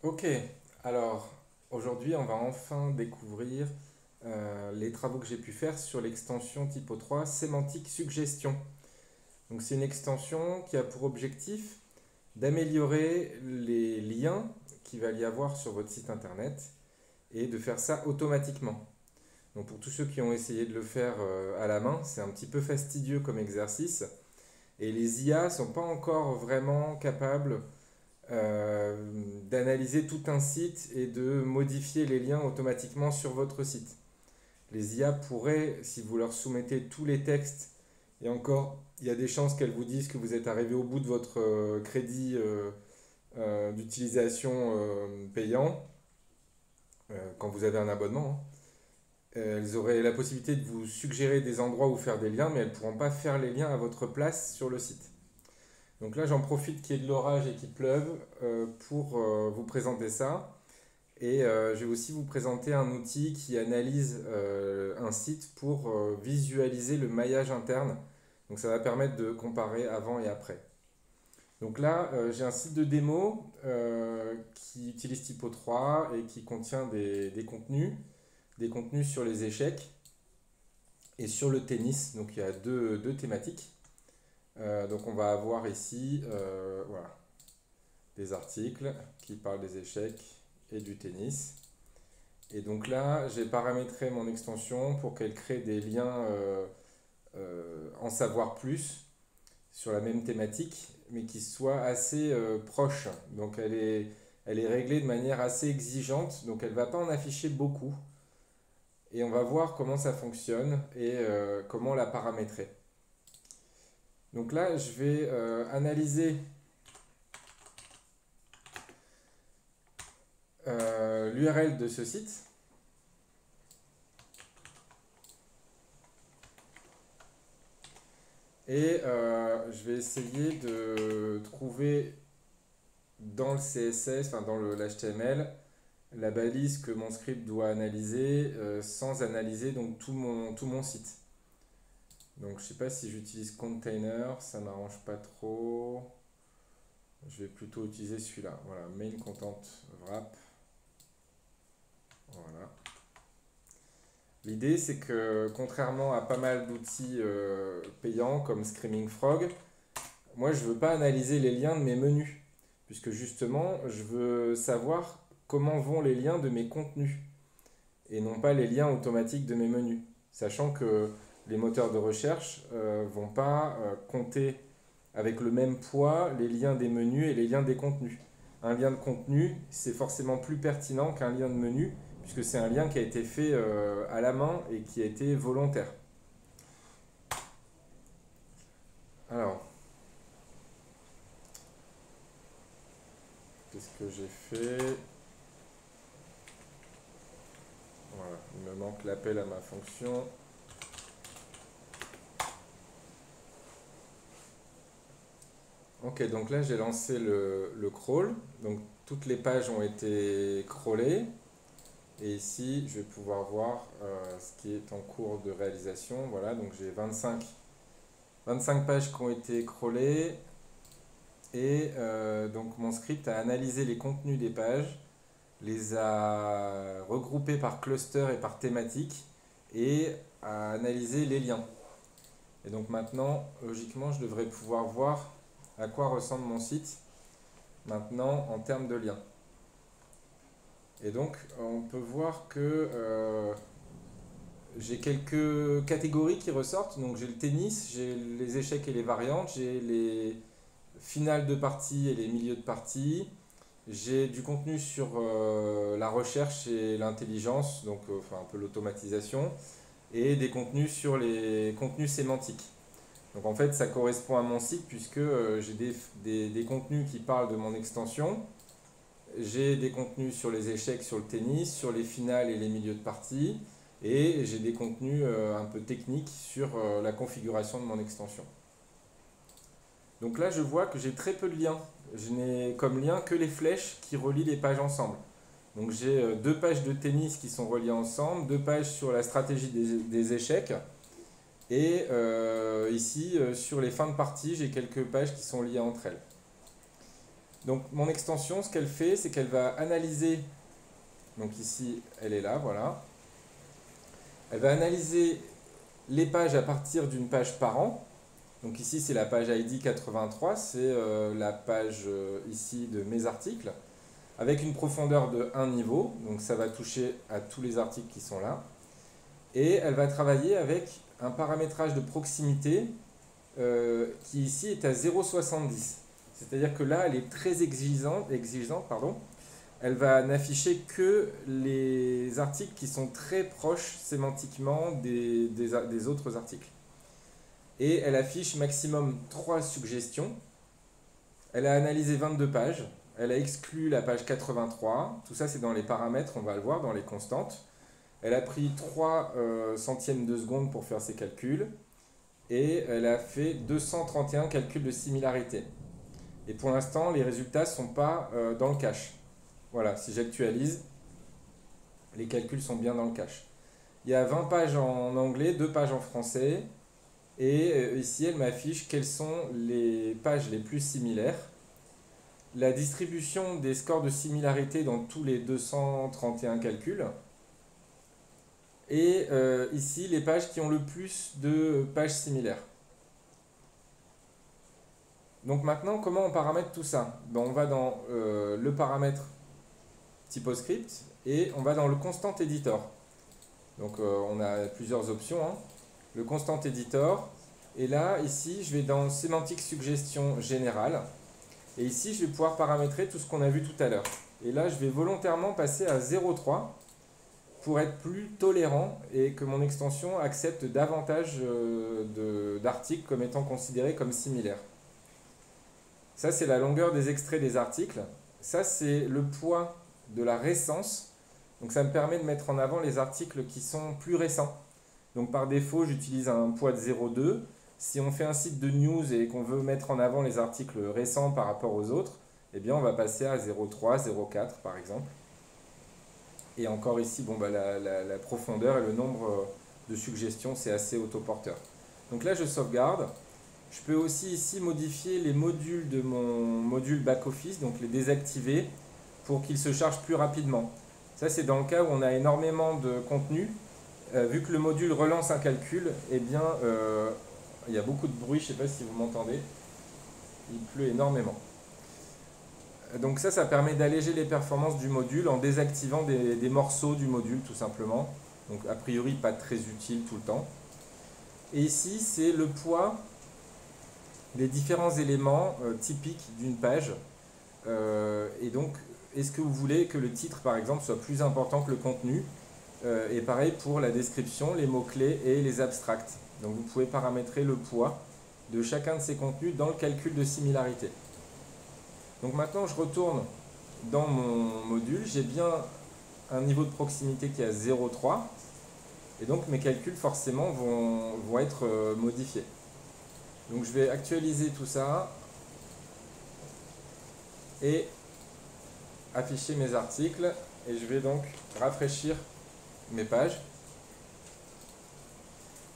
Ok, alors aujourd'hui on va enfin découvrir les travaux que j'ai pu faire sur l'extension Typo 3 Sémantique Suggestion. Donc c'est une extension qui a pour objectif d'améliorer les liens qu'il va y avoir sur votre site internet et de faire ça automatiquement. Donc pour tous ceux qui ont essayé de le faire à la main, c'est un petit peu fastidieux comme exercice et les IA ne sont pas encore vraiment capables euh, d'analyser tout un site et de modifier les liens automatiquement sur votre site. Les IA pourraient, si vous leur soumettez tous les textes, et encore, il y a des chances qu'elles vous disent que vous êtes arrivé au bout de votre crédit d'utilisation payant, quand vous avez un abonnement, hein. Elles auraient la possibilité de vous suggérer des endroits où faire des liens, mais elles ne pourront pas faire les liens à votre place sur le site. Donc là, j'en profite qu'il y ait de l'orage et qu'il pleuve pour vous présenter ça. Et je vais aussi vous présenter un outil qui analyse un site pour visualiser le maillage interne. Donc ça va permettre de comparer avant et après. Donc là, j'ai un site de démo qui utilise Typo 3 et qui contient des contenus sur les échecs et sur le tennis. Donc il y a deux thématiques. Donc on va avoir ici voilà, des articles qui parlent des échecs et du tennis. Et donc là, j'ai paramétré mon extension pour qu'elle crée des liens en savoir plus sur la même thématique, mais qui soient assez proches. Donc elle est réglée de manière assez exigeante, donc elle ne va pas en afficher beaucoup. Et on va voir comment ça fonctionne et comment la paramétrer. Donc là, je vais analyser l'URL de ce site. Et je vais essayer de trouver dans le CSS, enfin dans l'HTML, la balise que mon script doit analyser sans analyser donc tout mon site. Donc je ne sais pas si j'utilise container, ça m'arrange pas trop. Je vais plutôt utiliser celui-là. Voilà, main content wrap. Voilà. L'idée, c'est que contrairement à pas mal d'outils payants comme Screaming Frog, moi, je ne veux pas analyser les liens de mes menus, puisque justement, je veux savoir comment vont les liens de mes contenus, et non pas les liens automatiques de mes menus. Sachant que les moteurs de recherche ne vont pas compter avec le même poids les liens des menus et les liens des contenus. Un lien de contenu, c'est forcément plus pertinent qu'un lien de menu, puisque c'est un lien qui a été fait à la main et qui a été volontaire. Alors, qu'est-ce que j'ai fait? Voilà, il me manque l'appel à ma fonction. Ok, donc là j'ai lancé le crawl. Donc toutes les pages ont été crawlées. Et ici, je vais pouvoir voir ce qui est en cours de réalisation. Voilà, donc j'ai 25 pages qui ont été crawlées. Et donc mon script a analysé les contenus des pages, les a regroupés par cluster et par thématique, et a analysé les liens. Et donc maintenant, logiquement, je devrais pouvoir voir à quoi ressemble mon site maintenant en termes de liens. Et donc, on peut voir que j'ai quelques catégories qui ressortent. Donc, j'ai le tennis, j'ai les échecs et les variantes, j'ai les finales de partie et les milieux de partie. J'ai du contenu sur la recherche et l'intelligence, donc enfin, un peu l'automatisation, et des contenus sur les contenus sémantiques. Donc en fait, ça correspond à mon site puisque j'ai des contenus qui parlent de mon extension. J'ai des contenus sur les échecs, sur le tennis, sur les finales et les milieux de partie. Et j'ai des contenus un peu techniques sur la configuration de mon extension. Donc là, je vois que j'ai très peu de liens. Je n'ai comme lien que les flèches qui relient les pages ensemble. Donc j'ai deux pages de tennis qui sont reliées ensemble, deux pages sur la stratégie des échecs. Et ici, sur les fins de partie, j'ai quelques pages qui sont liées entre elles. Donc mon extension, ce qu'elle fait, c'est qu'elle va analyser, donc ici elle est là, voilà. Elle va analyser les pages à partir d'une page par an. Donc ici c'est la page ID 83, c'est la page ici de mes articles, avec une profondeur de 1 niveau, donc ça va toucher à tous les articles qui sont là. Et elle va travailler avec un paramétrage de proximité qui ici est à 0,70. C'est-à-dire que là, elle est très exigeante pardon. Elle va n'afficher que les articles qui sont très proches sémantiquement des autres articles. Et elle affiche maximum 3 suggestions. Elle a analysé 22 pages. Elle a exclu la page 83. Tout ça, c'est dans les paramètres, on va le voir, dans les constantes. Elle a pris 3 centièmes de seconde pour faire ses calculs. Et elle a fait 231 calculs de similarité. Et pour l'instant, les résultats ne sont pas dans le cache. Voilà, si j'actualise, les calculs sont bien dans le cache. Il y a 20 pages en anglais, 2 pages en français. Et ici, elle m'affiche quelles sont les pages les plus similaires. La distribution des scores de similarité dans tous les 231 calculs. Et ici, les pages qui ont le plus de pages similaires. Donc maintenant, comment on paramètre tout ça? On va dans le paramètre typoscript et on va dans le constant editor. Donc on a plusieurs options, hein. Le constant editor. Et là, ici, je vais dans sémantique suggestion générale. Et ici, je vais pouvoir paramétrer tout ce qu'on a vu tout à l'heure. Et là, je vais volontairement passer à 0,3 pour être plus tolérant et que mon extension accepte davantage d'articles comme étant considérés comme similaires. Ça, c'est la longueur des extraits des articles. Ça, c'est le poids de la récence. Donc, ça me permet de mettre en avant les articles qui sont plus récents. Donc, par défaut, j'utilise un poids de 0,2. Si on fait un site de news et qu'on veut mettre en avant les articles récents par rapport aux autres, eh bien, on va passer à 0,3, 0,4 par exemple. Et encore ici, la profondeur et le nombre de suggestions, c'est assez autoporteur. Donc là, je sauvegarde. Je peux aussi ici modifier les modules de mon module back-office, donc les désactiver pour qu'ils se chargent plus rapidement. Ça, c'est dans le cas où on a énormément de contenu. Vu que le module relance un calcul, eh bien, il y a beaucoup de bruit, je ne sais pas si vous m'entendez. Il pleut énormément. Donc ça permet d'alléger les performances du module en désactivant des morceaux du module, tout simplement. Donc a priori, pas très utile tout le temps. Et ici, c'est le poids des différents éléments typiques d'une page. Et donc, est-ce que vous voulez que le titre, par exemple, soit plus important que le contenu? Et pareil pour la description, les mots-clés et les abstracts. Donc vous pouvez paramétrer le poids de chacun de ces contenus dans le calcul de similarité. Donc maintenant, je retourne dans mon module. J'ai bien un niveau de proximité qui est à 0,3. Et donc mes calculs forcément vont être modifiés. Donc je vais actualiser tout ça et afficher mes articles. Et je vais donc rafraîchir mes pages.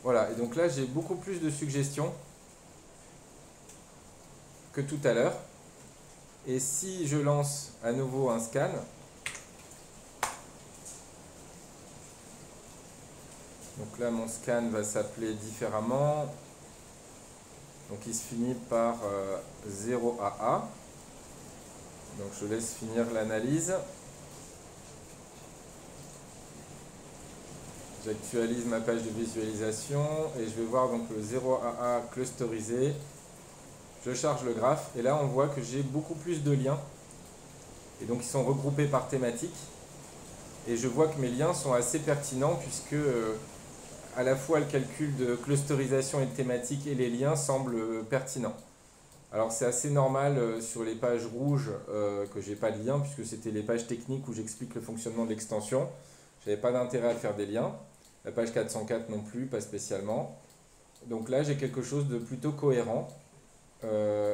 Voilà, et donc là j'ai beaucoup plus de suggestions que tout à l'heure. Et si je lance à nouveau un scan, donc là mon scan va s'appeler différemment. Donc il se finit par 0AA. Donc je laisse finir l'analyse. J'actualise ma page de visualisation et je vais voir donc le 0AA clusterisé. Je charge le graphe et là on voit que j'ai beaucoup plus de liens. Et donc ils sont regroupés par thématique. Et je vois que mes liens sont assez pertinents puisque à la fois le calcul de clusterisation et de thématique et les liens semblent pertinents. Alors c'est assez normal sur les pages rouges que j'ai pas de lien puisque c'était les pages techniques où j'explique le fonctionnement de l'extension. Je n'avais pas d'intérêt à faire des liens. La page 404 non plus, pas spécialement. Donc là j'ai quelque chose de plutôt cohérent.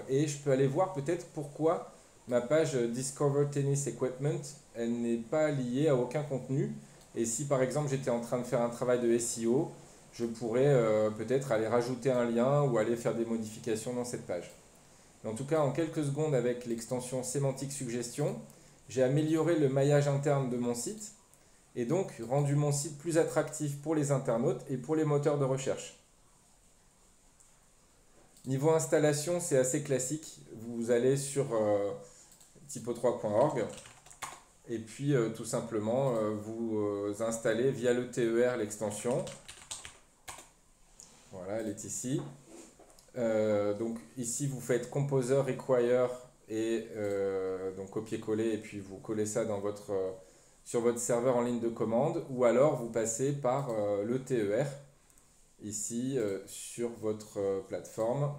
Et je peux aller voir peut-être pourquoi ma page Discover Tennis Equipment, elle n'est pas liée à aucun contenu. Et si par exemple j'étais en train de faire un travail de SEO, je pourrais peut-être aller rajouter un lien ou aller faire des modifications dans cette page. Mais en tout cas, en quelques secondes, avec l'extension Sémantique Suggestion, j'ai amélioré le maillage interne de mon site et donc rendu mon site plus attractif pour les internautes et pour les moteurs de recherche. Niveau installation, c'est assez classique. Vous allez sur typo3.org et puis tout simplement vous installez via le TER l'extension. Voilà, elle est ici. Donc ici, vous faites Composer Require et donc copier-coller et puis vous collez ça dans sur votre serveur en ligne de commande, ou alors vous passez par le TER ici sur votre plateforme.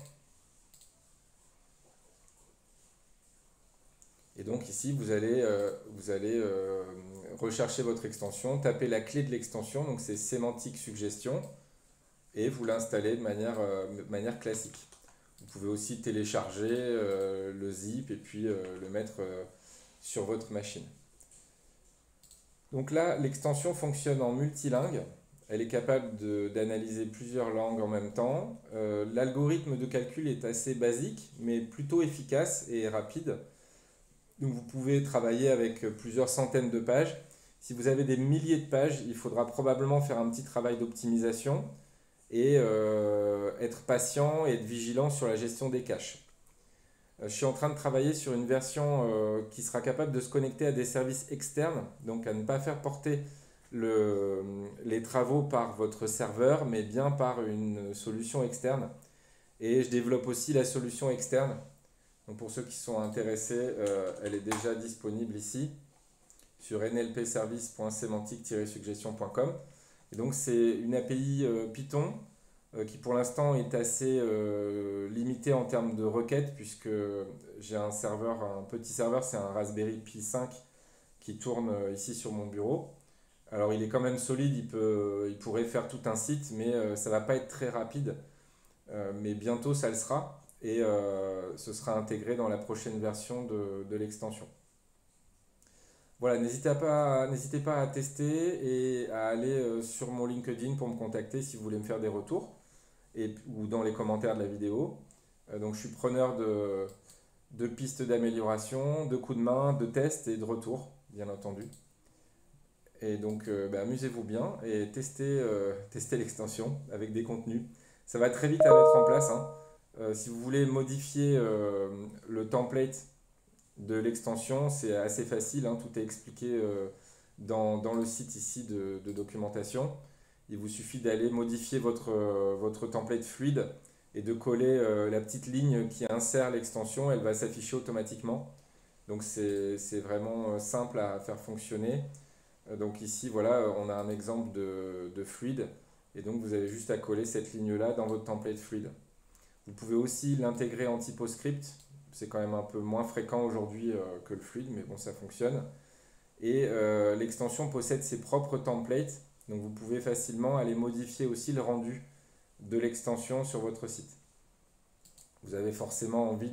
Et donc ici, vous allez rechercher votre extension, taper la clé de l'extension, donc c'est Sémantique Suggestion, et vous l'installez de manière classique. Vous pouvez aussi télécharger le zip et puis le mettre sur votre machine. Donc là, l'extension fonctionne en multilingue. Elle est capable d'analyser plusieurs langues en même temps. L'algorithme de calcul est assez basique, mais plutôt efficace et rapide. Donc vous pouvez travailler avec plusieurs centaines de pages. Si vous avez des milliers de pages, il faudra probablement faire un petit travail d'optimisation et être patient et être vigilant sur la gestion des caches. Je suis en train de travailler sur une version qui sera capable de se connecter à des services externes, donc à ne pas faire porter les travaux par votre serveur, mais bien par une solution externe. Et je développe aussi la solution externe. Donc pour ceux qui sont intéressés, elle est déjà disponible ici sur nlpservice.semantic-suggestion.com. Et donc c'est une API Python qui pour l'instant est assez limité en termes de requêtes, puisque j'ai un petit serveur, c'est un Raspberry Pi 5 qui tourne ici sur mon bureau. Alors il est quand même solide, il pourrait faire tout un site, mais ça ne va pas être très rapide. Mais bientôt ça le sera, et ce sera intégré dans la prochaine version de l'extension. Voilà, n'hésitez pas à tester et à aller sur mon LinkedIn pour me contacter si vous voulez me faire des retours ou dans les commentaires de la vidéo. Donc je suis preneur de pistes d'amélioration, de coups de main, de tests et de retours, bien entendu. Et donc amusez-vous bien et testez l'extension avec des contenus. Ça va très vite à mettre en place, hein. Si vous voulez modifier le template de l'extension, c'est assez facile, hein, tout est expliqué dans le site ici de documentation. Il vous suffit d'aller modifier votre template fluide et de coller la petite ligne qui insère l'extension, elle va s'afficher automatiquement. Donc c'est vraiment simple à faire fonctionner. Donc ici, voilà, on a un exemple de fluide, et donc vous avez juste à coller cette ligne-là dans votre template fluide. Vous pouvez aussi l'intégrer en TypoScript. C'est quand même un peu moins fréquent aujourd'hui que le fluide, mais bon, ça fonctionne. Et l'extension possède ses propres templates, donc vous pouvez facilement aller modifier aussi le rendu de l'extension sur votre site. Vous avez forcément envie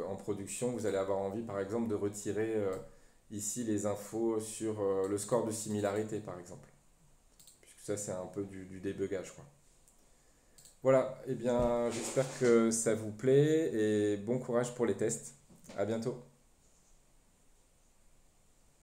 en production, vous allez avoir envie par exemple de retirer ici les infos sur le score de similarité par exemple. Puisque ça c'est un peu du débugage, quoi. Voilà, et bien j'espère que ça vous plaît et bon courage pour les tests. À bientôt.